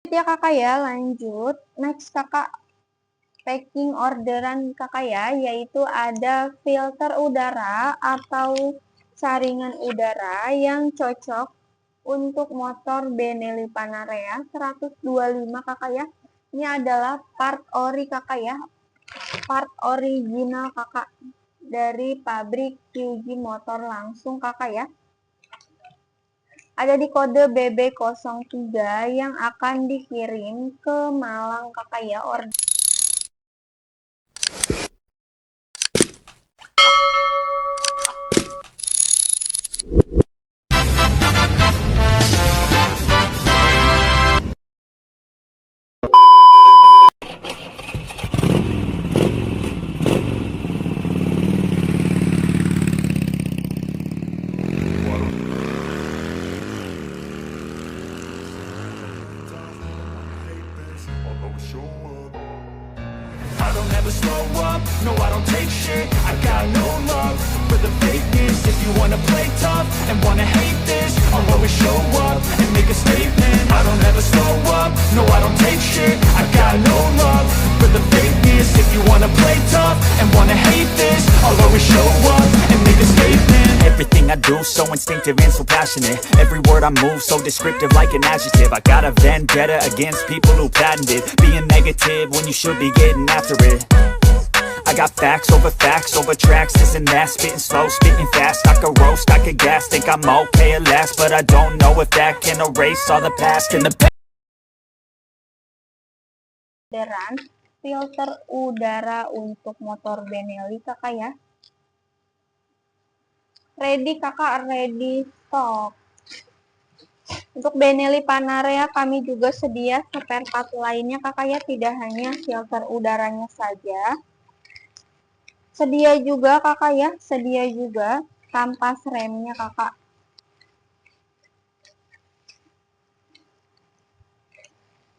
Ya kakak ya, lanjut. Next kakak, packing orderan kakak ya, yaitu ada filter udara atau saringan udara yang cocok untuk motor Benelli Panarea 125 kakak ya. Ini adalah part ori kakak ya, part original kakak dari pabrik QG Motor langsung kakak ya. Ada di kode BB03 yang akan dikirim ke Malang kakak ya. I don't ever slow up, no I don't take shit. I got no love for the fakeness. If you wanna play tough and wanna hate this, I'll always show up and make a statement. I don't ever slow up, no I don't take shit. I got no love for the fakeness. If you wanna play tough and wanna hate this, I'll always show up and make a statement. Everything I do so instinctive and so passionate. Every word I move so descriptive like an adjective. I got a vendetta against people who patented being negative when you should be getting after it. I got facts over tracks, this and that. Spitting slow, spitting fast. I could roast, I could gas. Think I'm okay at last, but I don't know if that can erase all the past and the past. Filter udara untuk motor Benelli kakak ya. Ready kakak, ready stock. Untuk Benelli Panarea kami juga sedia spare part lainnya kakak ya, tidak hanya filter udaranya saja. Sedia juga kakak ya, sedia juga kampas remnya kakak.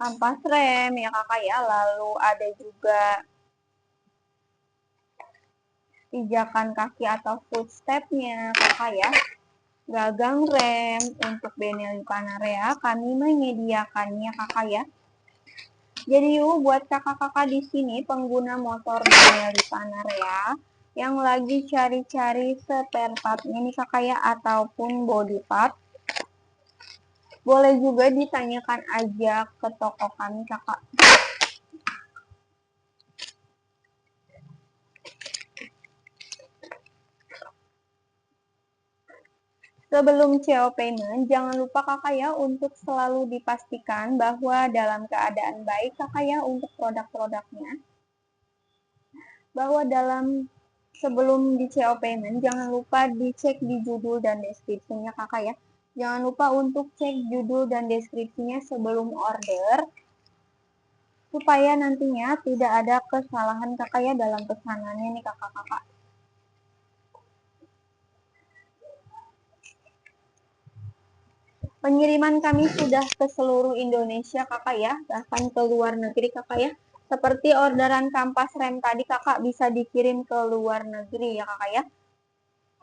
Kampas rem ya kakak ya, lalu ada juga pijakan kaki atau footstepnya kakak ya. Gagang rem untuk Benelli Panarea kami menyediakannya kakak ya. Jadi yuk buat kakak-kakak di sini pengguna motor Benelli Panarea yang lagi cari-cari spare partnya nih kakak ya, ataupun body part, boleh juga ditanyakan aja ke toko kami kakak. Sebelum CO payment, jangan lupa kakak ya untuk selalu dipastikan bahwa dalam keadaan baik kakak ya untuk produk-produknya. Bahwa sebelum di CO payment, jangan lupa dicek di judul dan deskripsinya kakak ya. Jangan lupa untuk cek judul dan deskripsinya sebelum order, supaya nantinya tidak ada kesalahan kakak ya dalam pesanannya nih kakak-kakak. Pengiriman kami sudah ke seluruh Indonesia kakak ya, bahkan ke luar negeri kakak ya. Seperti orderan kampas rem tadi kakak bisa dikirim ke luar negeri ya kakak ya.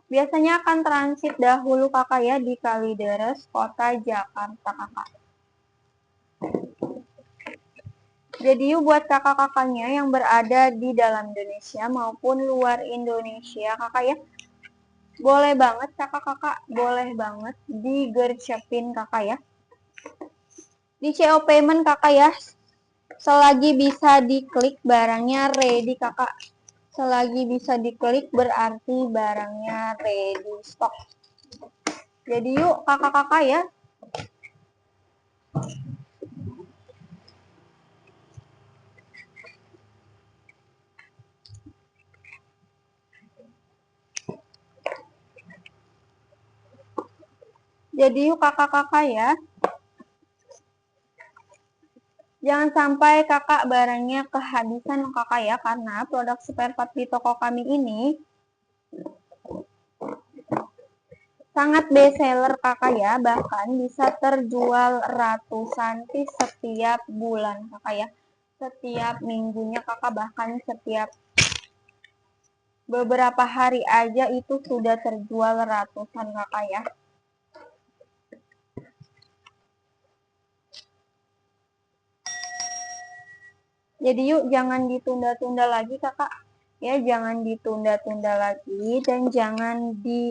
Biasanya akan transit dahulu kakak ya di Kalideres, Kota Jakarta kakak. Jadi yuk buat kakak-kakaknya yang berada di dalam Indonesia maupun luar Indonesia kakak ya. Boleh banget kakak-kakak, boleh banget digercepin kakak ya. Di CO payment kakak ya, selagi bisa diklik barangnya ready kakak. Selagi bisa diklik berarti barangnya ready stock. Jadi yuk kakak-kakak ya. Jadi yuk kakak-kakak ya. Jangan sampai kakak barangnya kehabisan kakak ya, karena produk spare part di toko kami ini sangat best seller kakak ya, bahkan bisa terjual ratusan piece setiap bulan kakak ya. Setiap minggunya kakak, bahkan setiap beberapa hari aja itu sudah terjual ratusan kakak ya. Jadi yuk jangan ditunda-tunda lagi kakak. Ya jangan ditunda-tunda lagi dan jangan di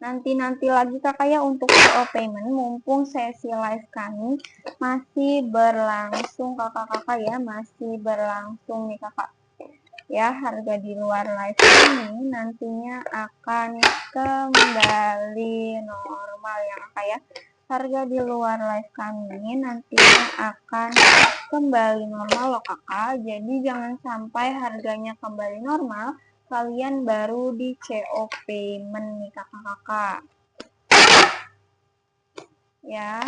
nanti-nanti lagi kakak ya untuk CO payment, mumpung sesi live kami masih berlangsung kakak-kakak ya, masih berlangsung nih kakak ya. Harga di luar live ini nantinya akan kembali normal ya kakak ya. Harga di luar live kami nantinya akan kembali normal loh kakak. Jadi jangan sampai harganya kembali normal kalian baru di CO payment nih kakak-kakak ya.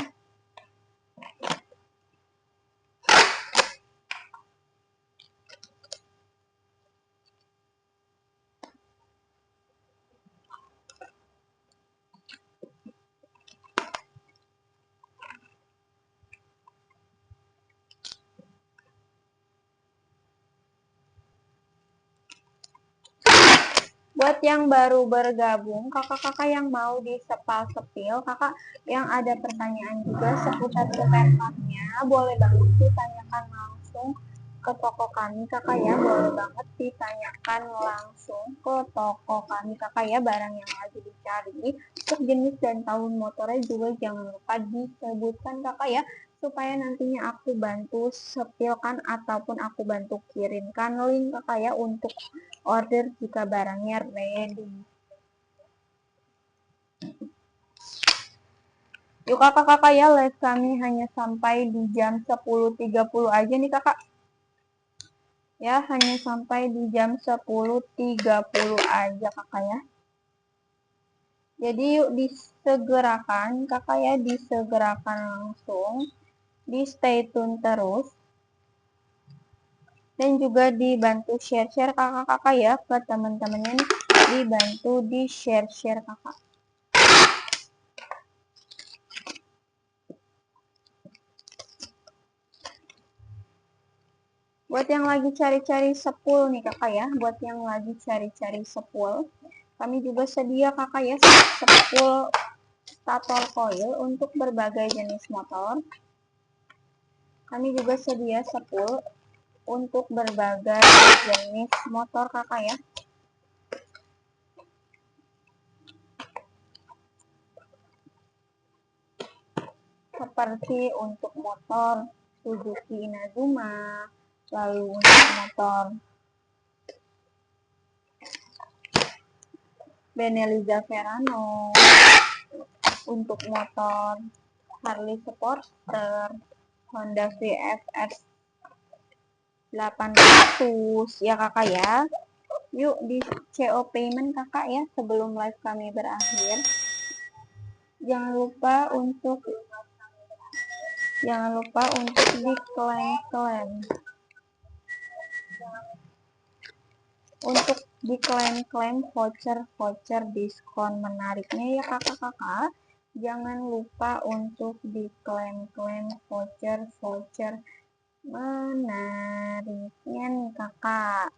Buat yang baru bergabung, kakak-kakak yang mau di sepal-sepil, kakak yang ada pertanyaan juga seputar pertanyaan, boleh banget ditanyakan langsung ke toko kami kakak ya, boleh banget ditanyakan langsung ke toko kami kakak ya. Barang yang lagi dicari untuk jenis dan tahun motornya juga jangan lupa disebutkan kakak ya, supaya nantinya aku bantu sepilkan ataupun aku bantu kirimkan link kakak ya untuk order jika barangnya ready. Yuk kakak-kakak ya, live kami hanya sampai di jam 10.30 aja nih kakak. Ya, hanya sampai di jam 10.30 aja kakak ya. Jadi yuk disegerakan kakak ya, disegerakan langsung. Di stay tune terus. Dan juga dibantu share-share kakak-kakak ya ke teman-temannya nih. Dibantu di share-share kakak. Buat yang lagi cari-cari sepul nih kakak ya, buat yang lagi cari-cari sepul, kami juga sedia kakak ya sepul stator coil untuk berbagai jenis motor. Kami juga sedia sepul untuk berbagai jenis motor kakak ya. Seperti untuk motor Suzuki Inazuma, lalu untuk motor Benelliza Verano, untuk motor Harley Sporter, Honda VFS 800 ya kakak ya. Yuk di CO payment kakak ya sebelum live kami berakhir. Jangan lupa untuk diklaim. Untuk diklaim voucher diskon menariknya ya kakak-kakak. Jangan lupa untuk diklaim voucher menariknya nih kakak.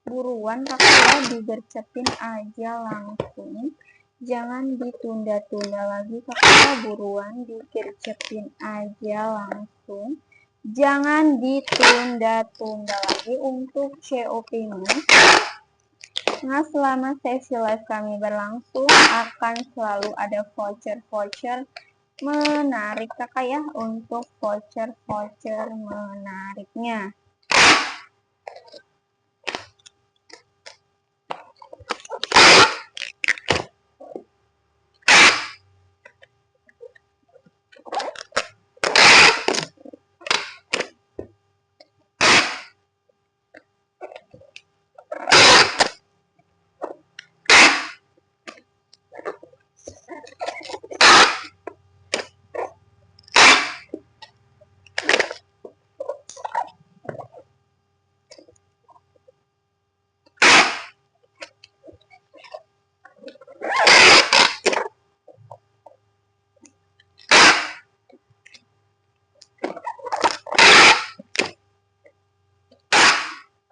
Buruan kakak ya, digercepin aja langsung. Jangan ditunda-tunda lagi kakak, buruan digercepin aja langsung. Jangan ditunda-tunda lagi untuk CO payment. Nah, selama sesi live kami berlangsung akan selalu ada voucher menarik kakak ya, untuk voucher menariknya.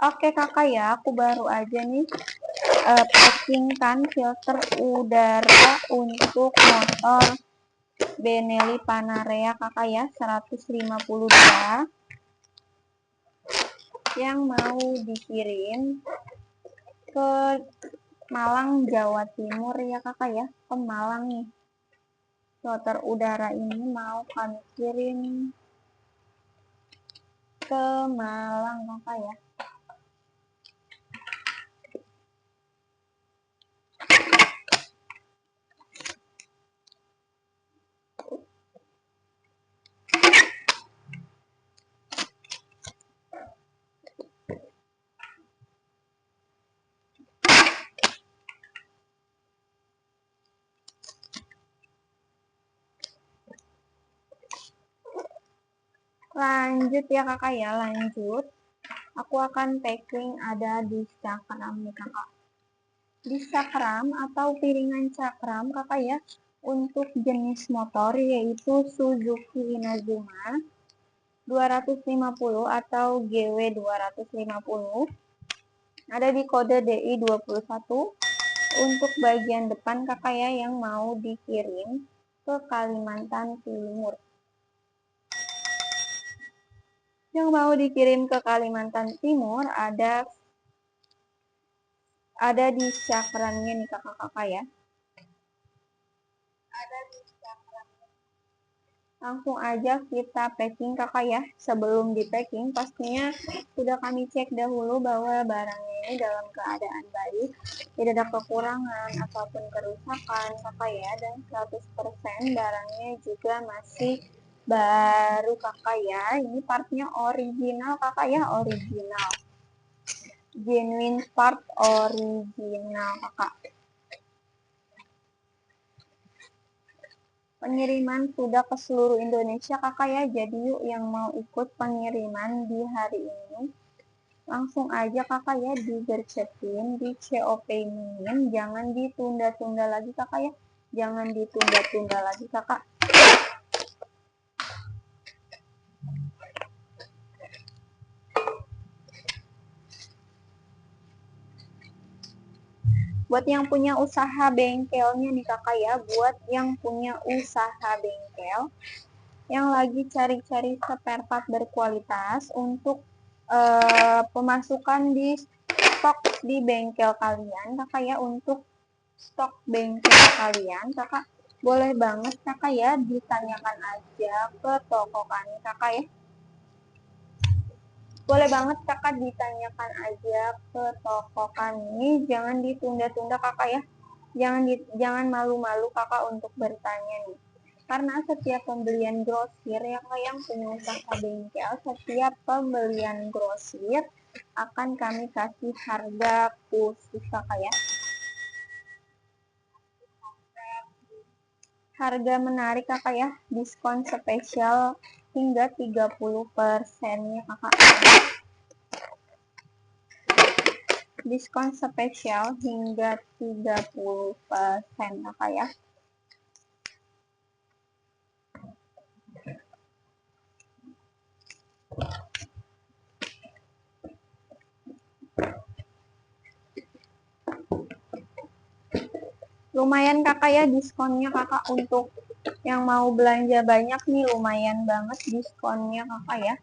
Oke kakak ya, aku baru aja nih packingkan filter udara untuk motor Benelli Panarea kakak ya, 152 yang mau dikirim ke Malang, Jawa Timur ya kakak ya, ke Malang nih. Floater udara ini mau kami kirim ke Malang kakak ya. Lanjut ya kakak ya, lanjut. Aku akan packing ada di cakram nih kakak. Di cakram atau piringan cakram kakak ya, untuk jenis motor yaitu Suzuki Inazuma 250 atau GW 250. Ada di kode DI 21. Untuk bagian depan kakak ya yang mau dikirim ke Kalimantan Timur. Yang mau dikirim ke Kalimantan Timur ada di cakramnya nih kakak-kakak ya. Langsung aja kita packing kakak ya. Sebelum di packing pastinya sudah kami cek dahulu bahwa barangnya ini dalam keadaan baik, tidak ada kekurangan ataupun kerusakan kakak ya, dan 100% barangnya juga masih baru kakak ya. Ini partnya original kakak ya, original, genuine part original kakak. Pengiriman sudah ke seluruh Indonesia kakak ya, jadi yuk yang mau ikut pengiriman di hari ini langsung aja kakak ya digercetin di COP Mimin, jangan ditunda-tunda lagi kakak ya, jangan ditunda-tunda lagi kakak. Buat yang punya usaha bengkelnya nih kakak ya, buat yang punya usaha bengkel yang lagi cari-cari spare part berkualitas untuk pemasukan di stok di bengkel kalian kakak ya, untuk stok bengkel kalian kakak boleh banget kakak ya ditanyakan aja ke toko kami kakak ya. Boleh banget kakak ditanyakan aja ke toko kami, jangan ditunda-tunda kakak ya. Jangan malu-malu kakak untuk bertanya nih. Karena setiap pembelian grosir yang punya usaha bengkel, setiap pembelian grosir akan kami kasih harga khusus kakak ya. Harga menarik kakak ya, diskon spesial hingga 30% kakak. Diskon spesial hingga 30% kakak ya. Lumayan kakak ya diskonnya kakak, untuk yang mau belanja banyak nih lumayan banget diskonnya kakak ya.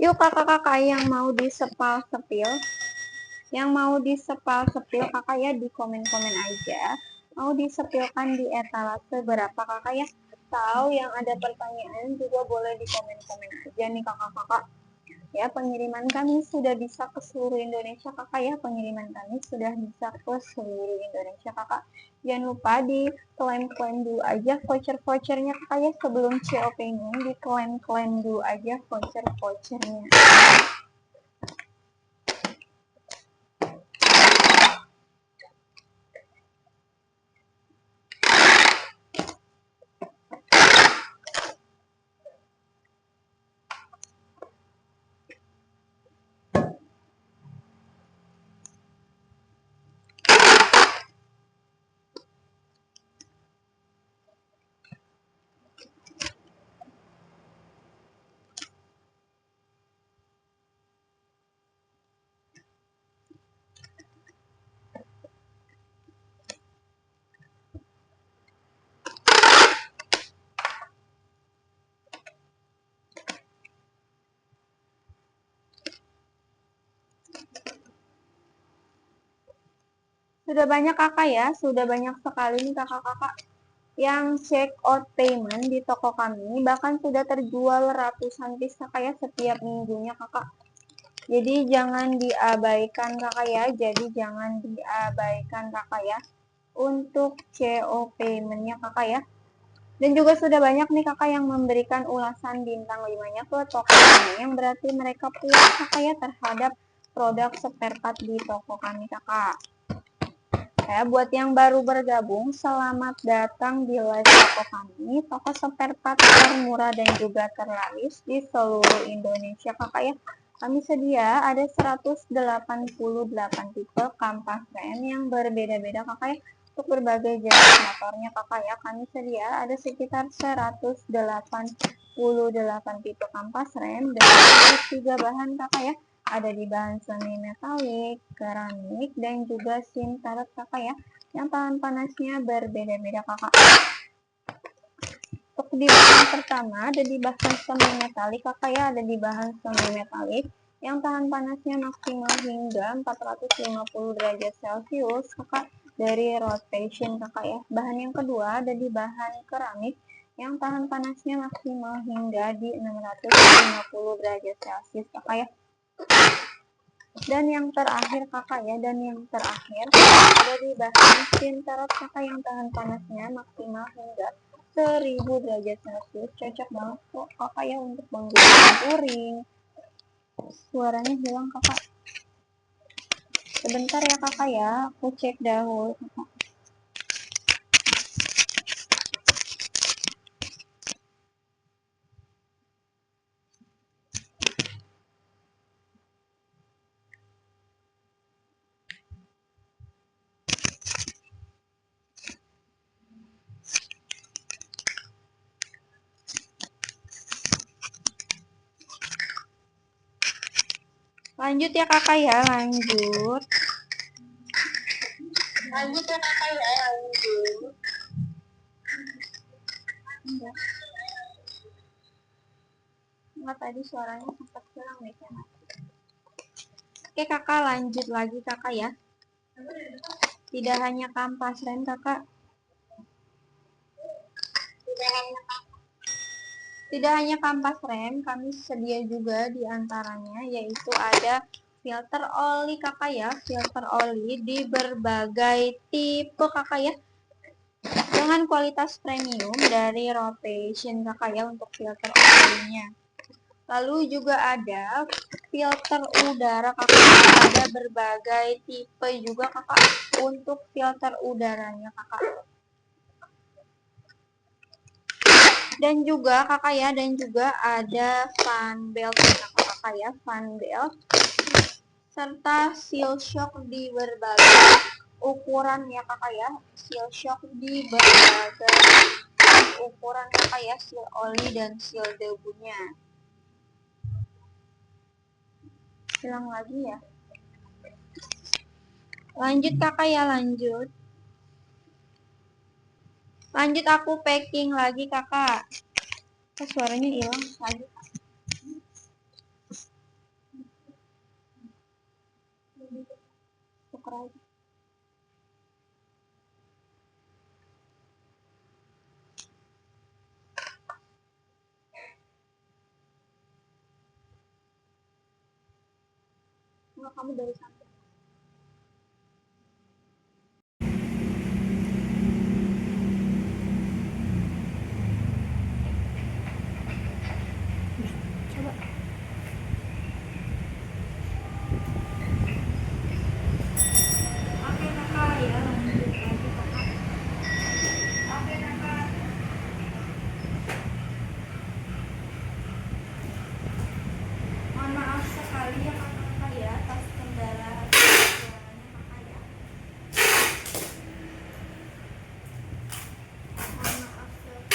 Yuk kakak-kakak yang mau disepal-sepil, kakak ya di komen-komen aja. Mau disepilkan di etalase berapa kakak ya? Atau yang ada pertanyaan juga boleh di komen-komen aja nih kakak-kakak. Ya, pengiriman kami sudah bisa ke seluruh Indonesia kakak ya, pengiriman kami sudah bisa ke seluruh Indonesia kakak. Jangan lupa di klaim dulu aja voucher-vouchernya kakak ya, sebelum COP ini di klaim dulu aja voucher-vouchernya. Sudah banyak kakak ya, sudah banyak sekali nih kakak-kakak yang check out payment di toko kami, bahkan sudah terjual ratusan piece kakak ya setiap minggunya kakak. Jadi jangan diabaikan kakak ya, untuk CO paymentnya kakak ya. Dan juga sudah banyak nih kakak yang memberikan ulasan bintang 5-nya ke toko kami, yang berarti mereka puas kakak ya terhadap produk spare part di toko kami kakak. Ya, buat yang baru bergabung, selamat datang di live toko kami, toko spare part termurah dan juga terlaris di seluruh Indonesia kakak ya. Kami sedia ada 188 tipe kampas rem yang berbeda-beda kakak ya. Untuk berbagai jenis motornya kakak ya, kami sedia ada sekitar 188 tipe kampas rem dan 3 bahan kakak ya. Ada di bahan semi metalik, keramik, dan juga sinterat kakak ya, yang tahan panasnya berbeda-beda kakak. Untuk di bahan pertama ada di bahan semi metalik kakak ya, ada di bahan semi metalik yang tahan panasnya maksimal hingga 450 derajat Celcius kakak, dari rotation kakak ya. Bahan yang kedua ada di bahan keramik yang tahan panasnya maksimal hingga di 650 derajat Celcius kakak ya. Dan yang terakhir kakak ya, ada di bahan sinterat kakak yang tahan panasnya maksimal hingga 1000 derajat Celcius. Cocok banget kok kakak ya untuk menggunakan touring. Suaranya hilang kakak. Sebentar ya kakak ya, aku cek dahulu kakak. Lanjut ya kakak ya, lanjut ya kakak ya, lanjut. Enggak, tadi suaranya sempat hilang deh ya. Oke kakak, lanjut lagi kakak ya. Tidak hanya kampas rem kakak, kami sedia juga diantaranya, yaitu ada filter oli kakak ya, filter oli di berbagai tipe kakak ya, dengan kualitas premium dari rotation kakak ya untuk filter olinya. Lalu juga ada filter udara kakak, ada berbagai tipe juga kakak untuk filter udaranya kakak. Dan juga kakak ya, ada fan belt kakak ya, fan belt serta seal shock di berbagai ukuran ya kakak ya, seal shock di berbagai ukuran kakak ya, seal oli dan seal debunya. Hilang lagi ya. Lanjut kakak ya, lanjut aku packing lagi kakak. Suaranya hilang lagi. Tuker aja. Enggak, kamu dari samping. Coba. Oke kakak ya, lanjut lagi kakak. Oke kakak. Mohon maaf sekali ya kakak ya atas kendala suaranya kakak ya. Mohon maaf sekali.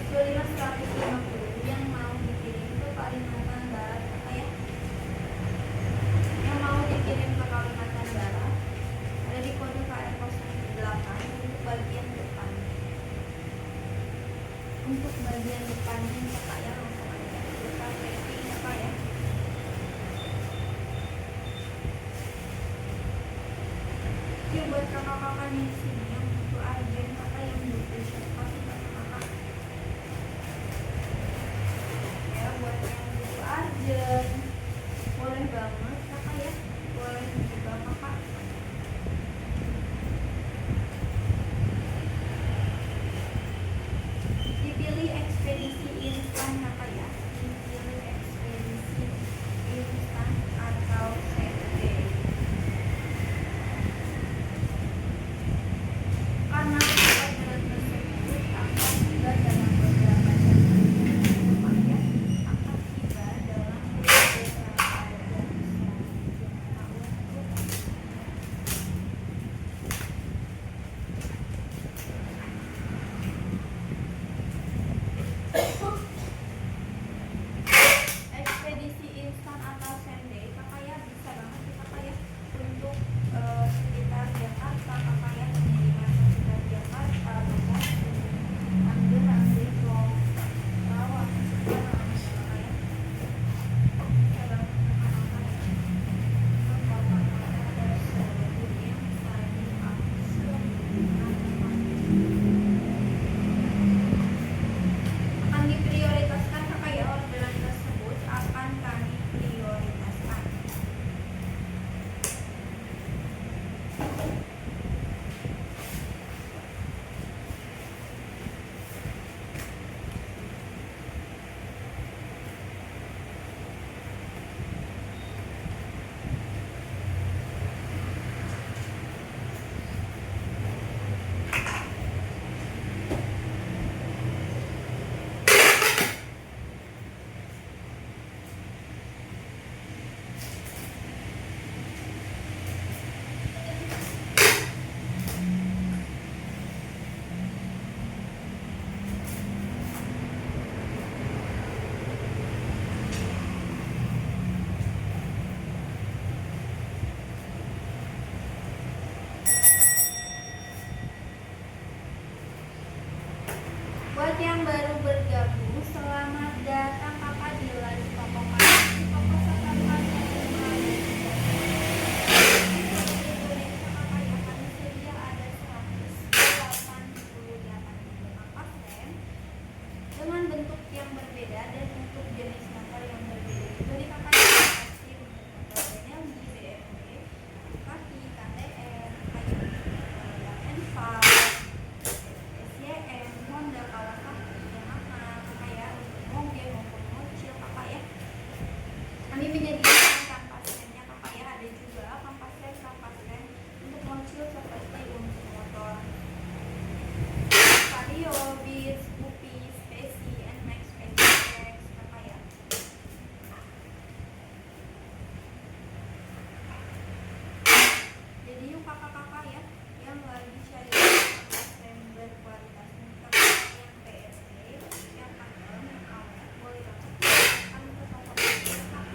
150 yang mau dikirim ke Kalimantan Barat, apa ya? Yang mau dikirim ke Kalimantan Barat ada di kode KR08 untuk bagian depan. Untuk bagian depannya kakak ya, langsung aja kita packing apa ya. Oke, buat kakak-kakak di sini yang butuh urgent, kakak yang butuh cepat kakak. Ya, buat yang butuh urgent boleh banget kakak ya, boleh juga kakak. Dipilih ekspedisi instan kakak ya, dipilih ekspedisi instan atau same day. Karena orderan tersebut akan tiba dalam beberapa jam, ya, akan tiba dalam beberapa jam ekspedisi instan atau same day kakak ya, bisa banget sih kakak ya untuk sekitar Jakarta kakak ya, pengiriman sekitar Jakarta, Bekasi, Tangerang, Depok, Karawang, Semarang kakak ya. Bisa banget kakak ya ke kota-kota tersebut yang tadi aku sebutkan akan diprioritaskan kakak ya, orderan tersebut akan kami prioritaskan. Buat yang baru bergabung, selamat datang kakak di live toko kami. Toko sekarang Indonesia kakak ya, kami sedia ada 188 kampas rem dengan bentuk yang berbeda dan untuk jenis motor yang berbeda. Jadi kakak ya, pasti untuk motor LG, BMW, Ducati, KTM, N5, SYM, Honda, Kawasaki, Yamaha, kakak ya, untuk moge maupun mobil kakak ya. Kami menyediakan kampas remnya kakak ya, ada juga kampas rem untuk mobil seperti untuk motor Vario, Beats, Scoopy, Spacey, NMAX, SPX kakak ya. Jadi yuk kakak-kakak ya yang lagi cari kampas rem berkualitas kakak yang PSP, yang ATM, yang awet, boleh banget kami ke toko kami kakak.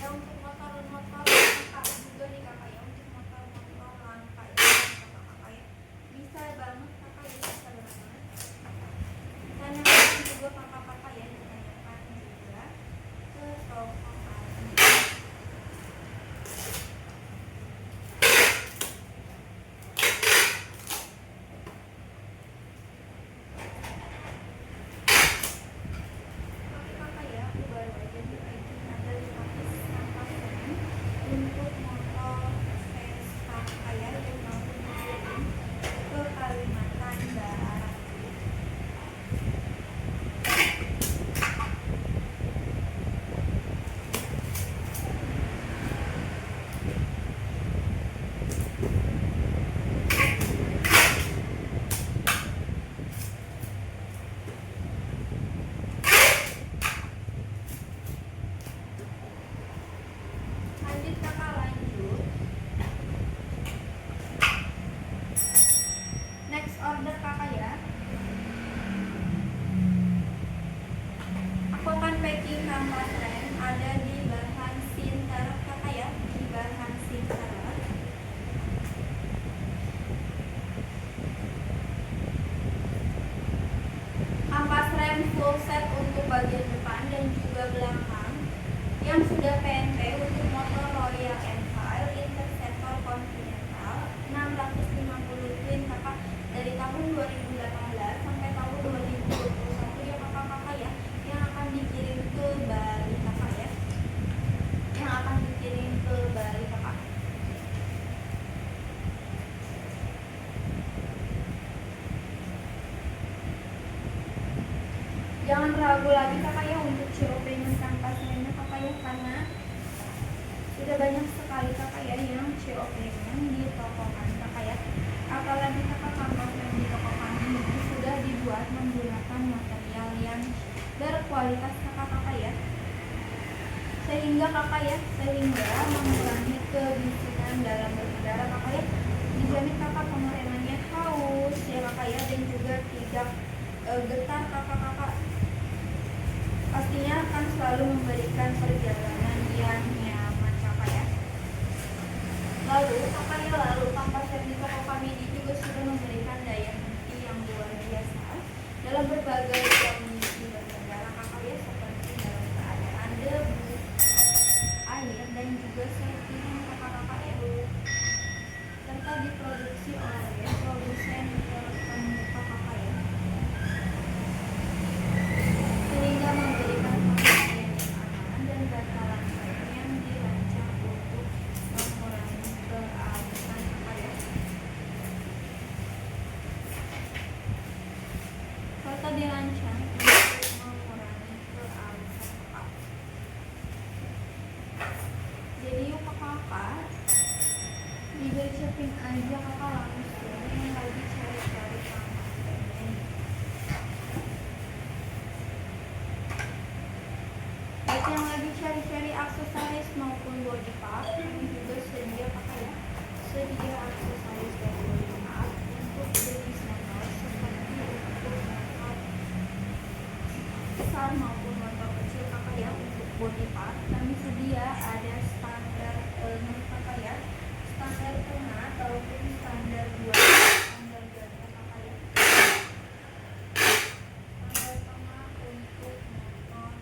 Ya untuk motor-motor langka juga nih kakak ya, untuk motor-motor langka ya kakak-kakak ya, bisa banget kakak ya, bisa banget. Tanyakan juga kakak-kakak ya, ditanyakan juga ke toko kami. Tapi kakak ya, aku baru aja di packing ada 5 piece kampas rem untuk motor Vespa kakak ya, yang mau dikirim ke Kalimantan Barat. Lanjut kakak, lanjut. Next order kakak ya, kampas rem ada di bahan sinter kakak ya, di bahan sinter. Kampas rem full set untuk bagian depan dan juga belakang yang sudah PNP untuk motor Royal Enfield Interceptor Continental 650 Twin kakak dari tahun 2018 sampai tahun 2021 ya kakak-kakak ya, yang akan dikirim ke Bali kakak ya, yang akan dikirim ke Bali kakak. Jangan ragu lagi kakak ya untuk COP kampas remnya kakak ya, karena sudah banyak sekali kakak ya yang COP-nya di toko kami kakak ya. Apalagi kakak kampas rem di toko kami ini sudah dibuat menggunakan material yang berkualitas kakak ya, sehingga mengurangi kebisingan dalam berkendara kakak ya. Dijamin kakak pengeremannya haus ya kakak ya, dan juga tidak getar kakak. Pastinya akan selalu memberikan perjalanan yang nyaman kakak ya. Lalu kampas rem di toko kami ini juga sudah memberikan daya henti yang luar biasa dalam berbagai kondisi berkendara kakak ya, seperti dalam keadaan debu, air, dan juga settingan kakak ya, serta diproduksi oleh produsen terkemuka kakak ya, sehingga memberikan pengendalian yang aman dan batalan rem yang dirancang untuk mengurangi keausan kakak ya, serta dirancang untuk mengurangi keausan kakak. Jadi yuk kakak tinggal shopping aja kakak langsung yang lagi cari-cari kampas remnya. Baik yang lagi cari-cari aksesoris maupun body part, ini juga sedia kakak ya, sedia aksesoris dan body part untuk jenis motor seperti untuk motor besar maupun motor kecil kakak ya. Untuk body part kami sedia ada standar kakak ya, standar tengah ataupun standar 2, standar ganda kakak ya. Standar tengah untuk motor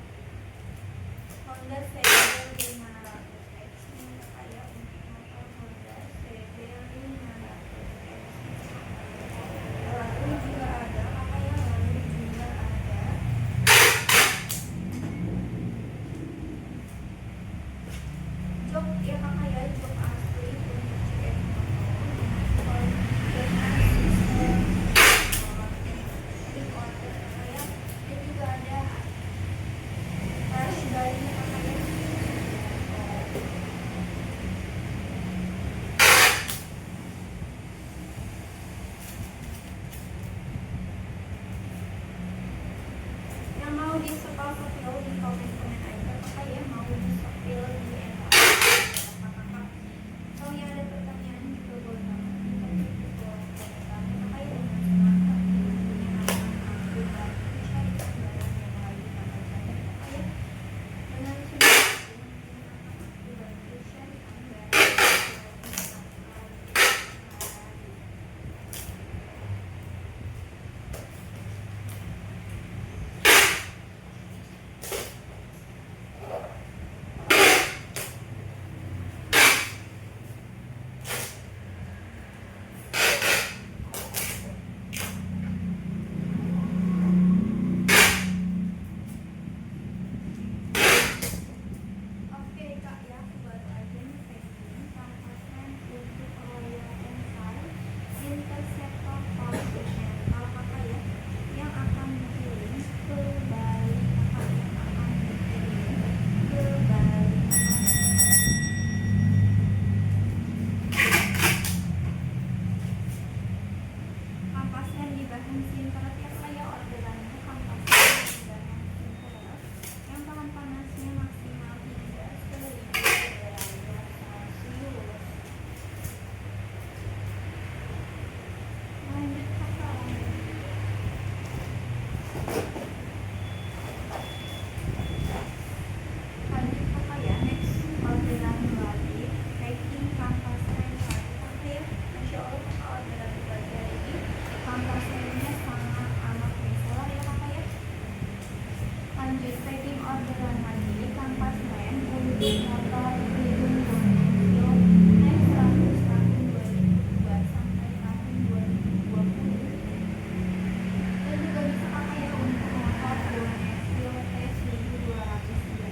Honda CB 500X ini kakak ya, untuk motor Honda CB 500X. Lalu juga ada kakak ya, jok ya kakak ya, jok asli untuk CX motor dengan sistem click order kakak ya. Dan juga ada crash guide-nya kakak ya. Yang mau di sepil di komen aja kakak ya, mau di sepil di kakak. Kalau yang ada pertanyaan juga boleh banget di kolom komentar kakak ya, dengan senang hati tentunya akan aku bantu carikan barang yang lagi kakak cari kakak ya. Dengan senang hati tentunya akan aku bantu carikan barang yang lagi kakak cari. motor Gedung Bonefil naik 100 tahun 2002 sampai tahun 2020. Dan juga bisa pakai ya untuk motor Bonefil T1200D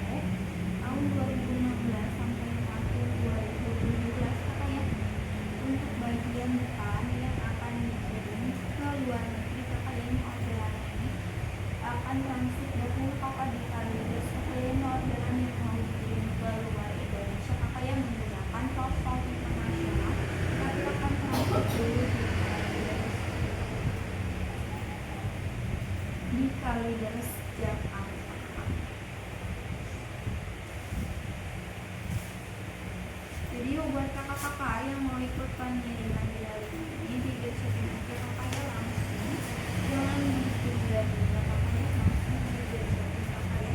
tahun 2016 sampai tahun 2017 pakai ya untuk bagian depan yang akan dikirim ke luar negeri. Kakak ini orderan ini akan transit 20 kakak di Kalideres. Kakak ini orderan yang mau dikirim ke luar Indonesia kakak yang menggunakan tol internasional, tapi akan transit dulu di Kalideres Jakarta. Jadi buat kakak-kakak yang mau ikut pengiriman di dalam ini digesekin aja kakak ya langsung, jangan ditunda dulu kakak ya, langsung digesekin kakak ya,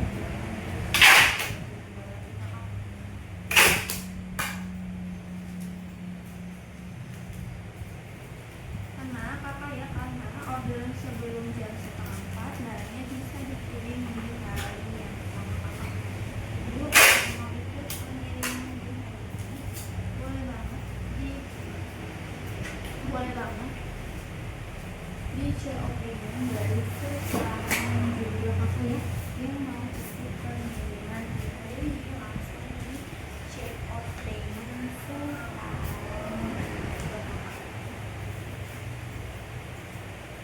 karena kakak ya, karena orderan sebelum jam 3:30 barangnya bisa dikirim di hari yang sama kakak. Jadi mau ikut pengiriman di hari ini boleh banget di COP dari perusahaan juga kakak ya yang mau ikut pengiriman di hari ini langsung di COP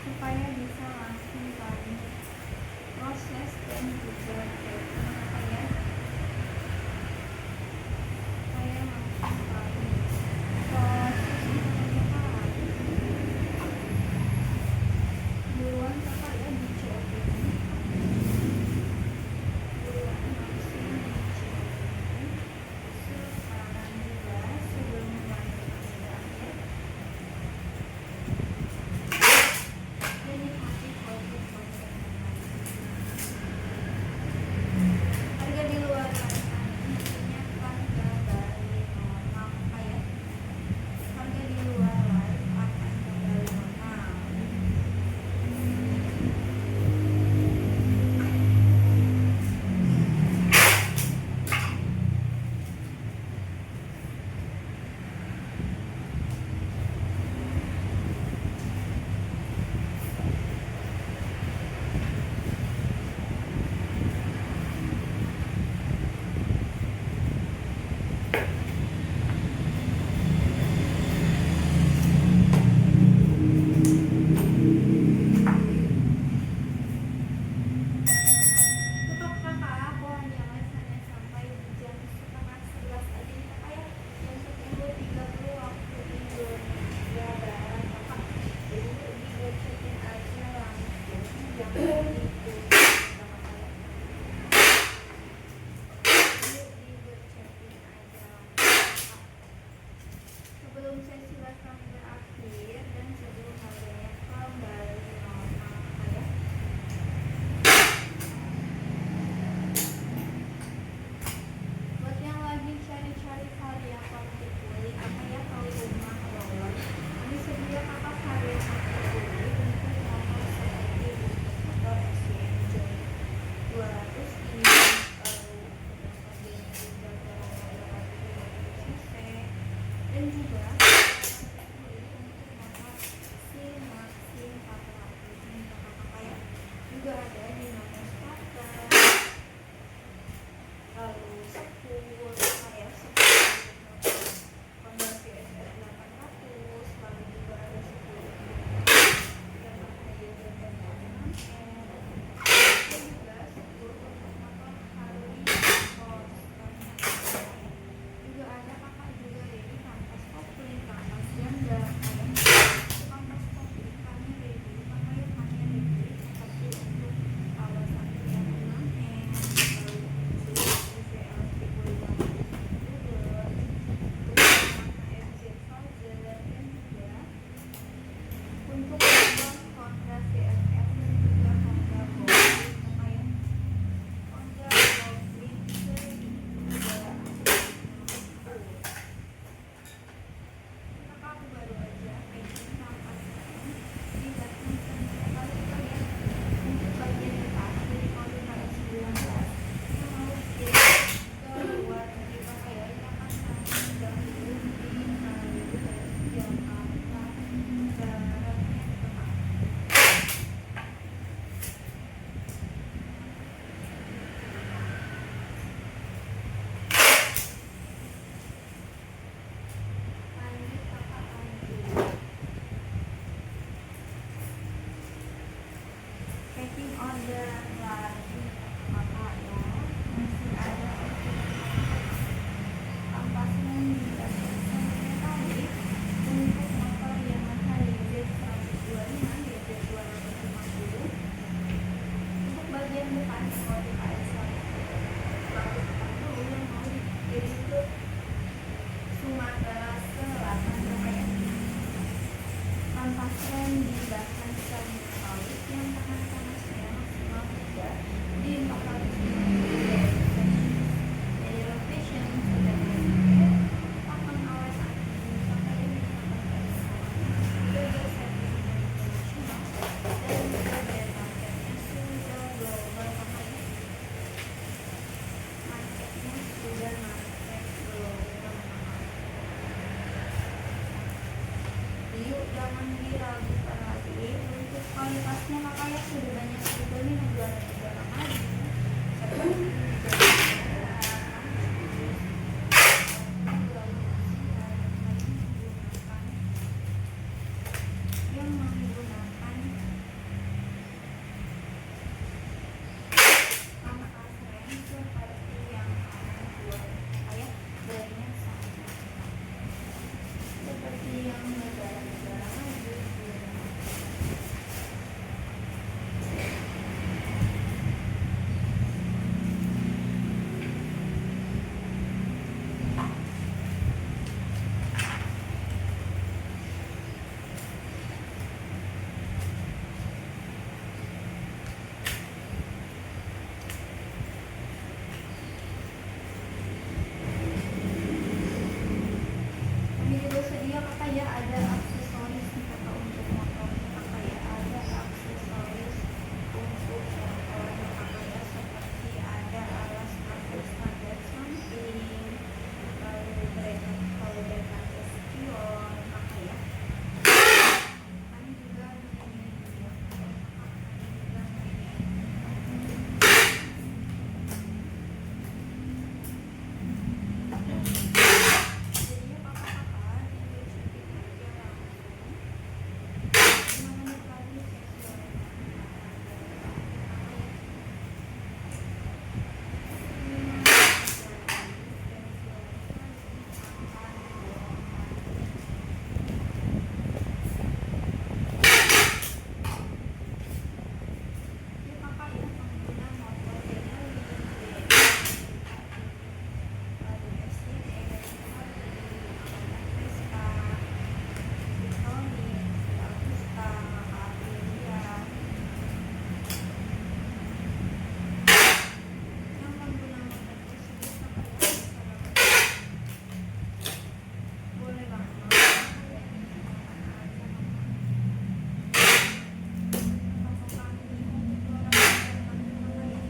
supaya bisa langsung kami proses dan juga tracking apa ya, supaya langsung kami proses buruan kakak ya di COP ini, buruan langsung di COP ini sekarang juga sebelum melanjutkan akhir. Jadi hati konten harga di luar sana intinya harga balik orderan lagi kakak ya, masih ada ampasnya dibandingkan metalik untuk motor Yamaha YZ 125 YZ 250. Untuk bagian depan kalau di KS 140 yang mau dikirim ke Sumatera Selatan kakak ya. Kampas rem dibahas secara metalik yang tahan panasnya maksimal 3 di 450 dari rotation sudah pakai papan awas anti pakai ini pakai server internasional dan bagian paketnya sudah global pakai marketnya sudah market global. Yuk jangan diragukan lagi untuk kualitasnya kakak ya, sudah banyak juga nih negara-negara maju seperti yang menggunakan kampas rem seperti yang kamu buat kakak ya, bahannya sama seperti yang negara-negara maju. Kami juga sedia kakak ya, ada aksesoris nih kakak untuk motornya kakak ya, ada aksesoris untuk motornya kakak ya, seperti ada alas kaki standar samping, lalu breaker spion kakak ya. Kami juga ini ya kakak, kami juga jadinya kakak-kakak tinggal suntik aja langsung 5 menit lagi tes ya kakak ya, pengguna motor lalu SCE, Vespa, Victonic, Agusta, Aprilia yang pengguna motor tersebut kakak ya, boleh banget apakah bingung untuk orang kakak ya.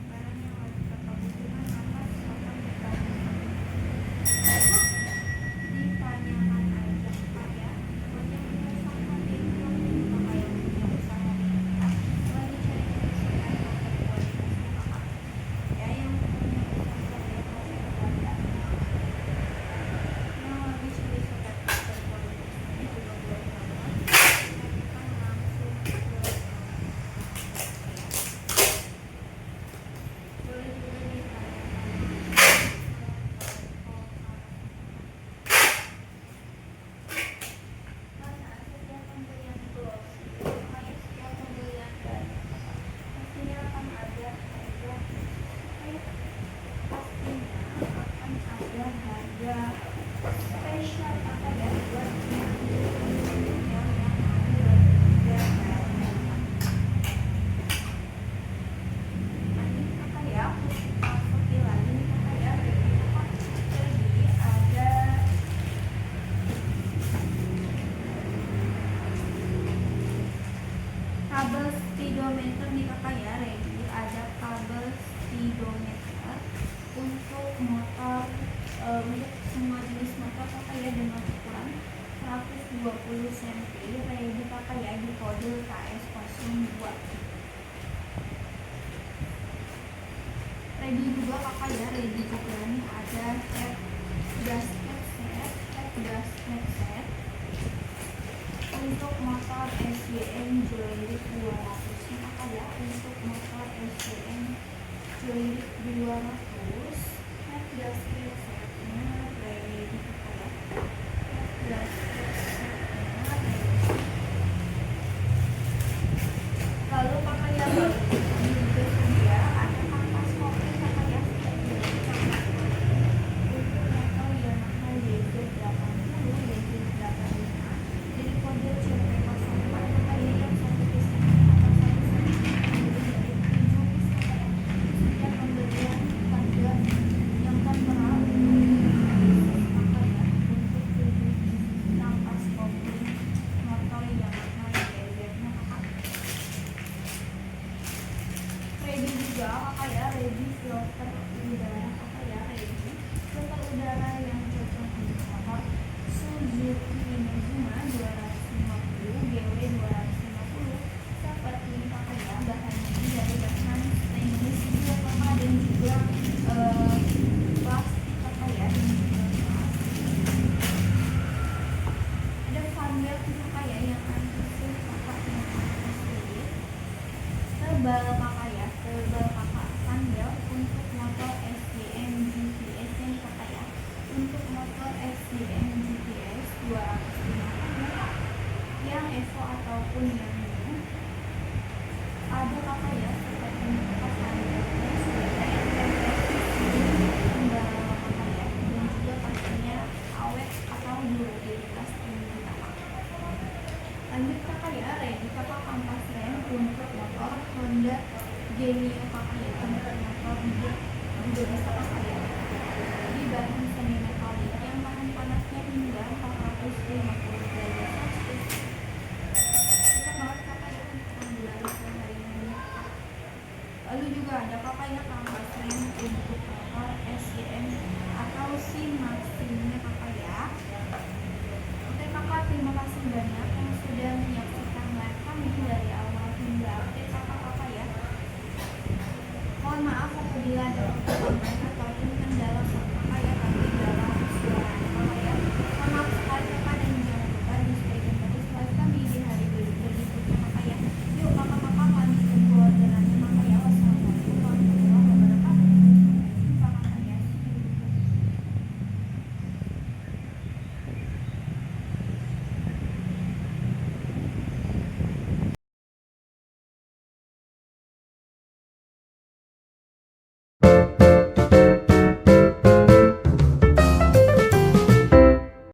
Barang yang wajib kakak butuhkan atas kapan ditanyakan aja kakak ya. Buat yang punya usaha bengkel kakak yang punya usaha bengkel lagi cari-cari sobat motor kualitasnya kakak ya, yang punya usaha bengkel yang lagi cari sobat motor kualitasnya juga boleh banget lakukan langsung ke boleh juga ditanyakan karena setiap pembelian closing makanya setiap pembelian baru pastinya akan ada harga spesial apa ya buat yang mau belanja barang. Nanti kakak ya, aku seperti lagi nih kakak ya, jadi ada kabel speedometer nih kakak ya, ready ada kabel speedometer untuk motor untuk semua jenis motor kakak ya, dengan ukuran 120 cm ready kakak ya, di kode KS02. Ready juga kakak ya, ready juga nih ada set gasket set gas headset. Untuk motor SYM Joyrick 200 maka ya untuk motor SYM Joyrick 200 head gas headsetnya ready maka ya head gas headsetnya ready. Lalu maka ya ini juga sedia ada kampas kopi maka ya untuk motor Yamaha YZ80 YZ85 jadi kode CP04 maka ini yang satu piece atau satu set dari 7 piece maka ya setiap pembelian harga yang tertera untuk maka ya untuk 7 piece kampas kopi motor Yamaha YZ nya maka ready juga maka ya ready filter udara maka ya ready filter udara yang cocok untuk motor Suzuki Inazuma 250 GW 250 seperti ini maka ya bahannya ini dari bahan stainless steel maka dan juga plastik maka ya dan juga plastik. Ada fanbelt maka ya yang anti-slip maka yang anti-slip tebal maka ya tebal maka fanbelt untuk motor SYM GPS yang maka ya untuk motor SYM GPS 250 yang Evo ataupun yang new ada maka ya